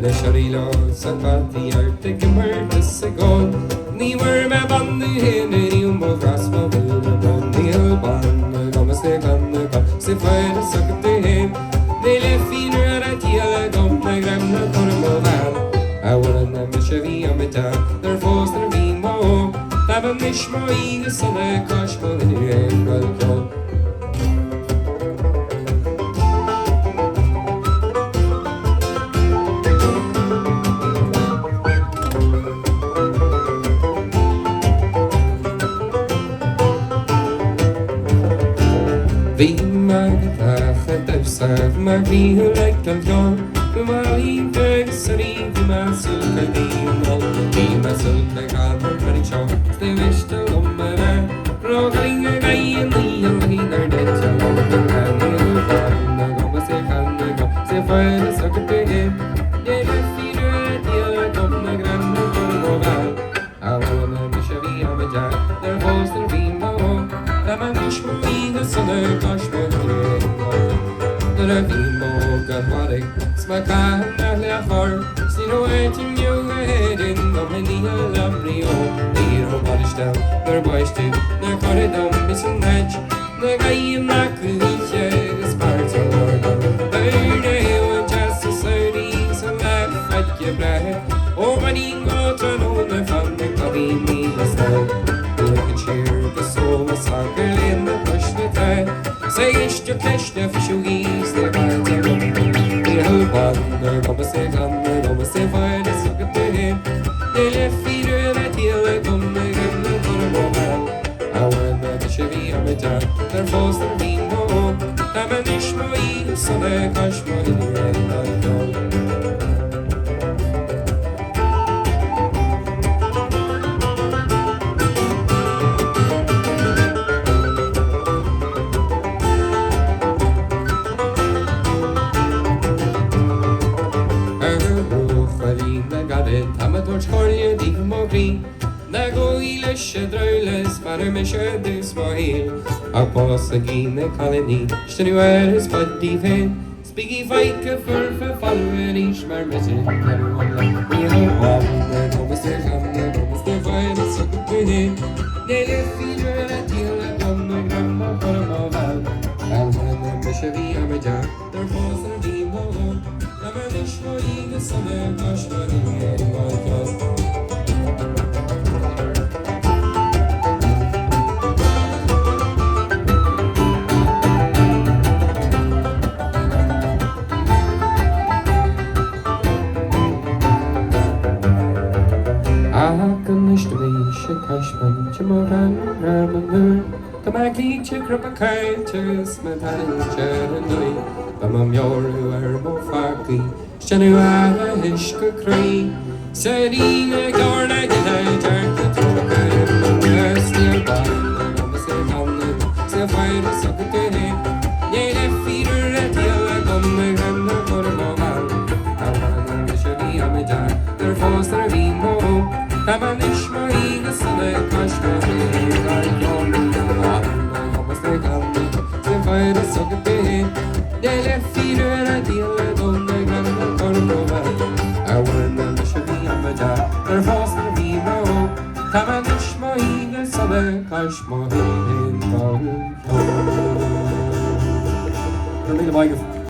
de Sharilo, Sakati, Arctic, and Murtis, a goal. Newer, my band, the hen, and you move rascal, and the hill band, Thomas, the gun, the gun, Sifai, the sucker to him. They left feeder at Yella, don't my grandma, Cormoval. I wouldn't have a Chevy on my town, their force, their beam, oh. Have a mishmo, the sun, a cashmo, and the end, well, Wie mag het uitstaat, maar wie hoe lijkt dat jou? Maar wie kijkt er niet, wie maar zulke die al. Wie maar zulke gaat, maar ik zou de wist om me naar. Rogelingen ga je niet, en wie naar dit zou lopen. En heel gaan, dan gaan we zich aan de gang. Ze vuilen zakken te hem. Je bent vier uit, je komt naar grande voor de moraal. Alleen een beetje wie aan me jaar, daar volgt er wie maar ook. Dat man is mooi, dat zal er kast met je in er wie mogen wat ik smaak aan naar de hart. Zie hoe het in je head in, dan ben je een labrio. Hier op wat is dan, naar boys toe, naar kan het dan is een match. Dan ga je naar kuutje, gespaard zo worden. Bij de heel just a studies en laugh at je blij. Oh, maar die gaat er onder van de kabine niet bestaan. Look at cheer, the soul was soccer in the push the tide. Say it's your flesh, the fish you ease, the vines are running. The whole one, they're gonna say gun, they're gonna say fire, they suck at the head. They left feeder that heel, they come, they give them for a moment. I went the Chevy on my jack, they're forced to be more. I'm an Ishmael, so they cash my in the end of the Scorje die gemogri, na go ilische druiles, maar mische dus moheel. Apos agine kaleni, stenuer is but die veen. Spiggy feike for follower ish, maar mische everyone like me. Oh, the Thomas the Gam, the Thomas the Vine, so good with him. They left feeder at Yella, come the grandma for a moval. And when the mische via me jack, their foes are being home. Never wish for you the summer, gosh, but in the end, Cashman, Chimoran, Ramanur, Kamaki, Chikrapakaitis, Matan, Cheranui, Bamam Yoru, Ermo Faki, Shanuara, Hishka Cree, Sadina, Gorna, Gita, Jarka, Toka, Yes, near Bond, and the same on the Sapphire, Sakate, Yet feeder at Yella, Gomma, Gramma, Gorma, Awan, the Shavi, Amida, their foster, Vimo, Tamanish, Marina, Sale, Kashma, I don't know, almost like I'm fire, Sakate, they left feeder at Yella, Gomma, Gramma, Gorma, I want the Shavi, Amida, their foster, Vimo, Tamanish, Marina, Sale, Kashma, I don't know.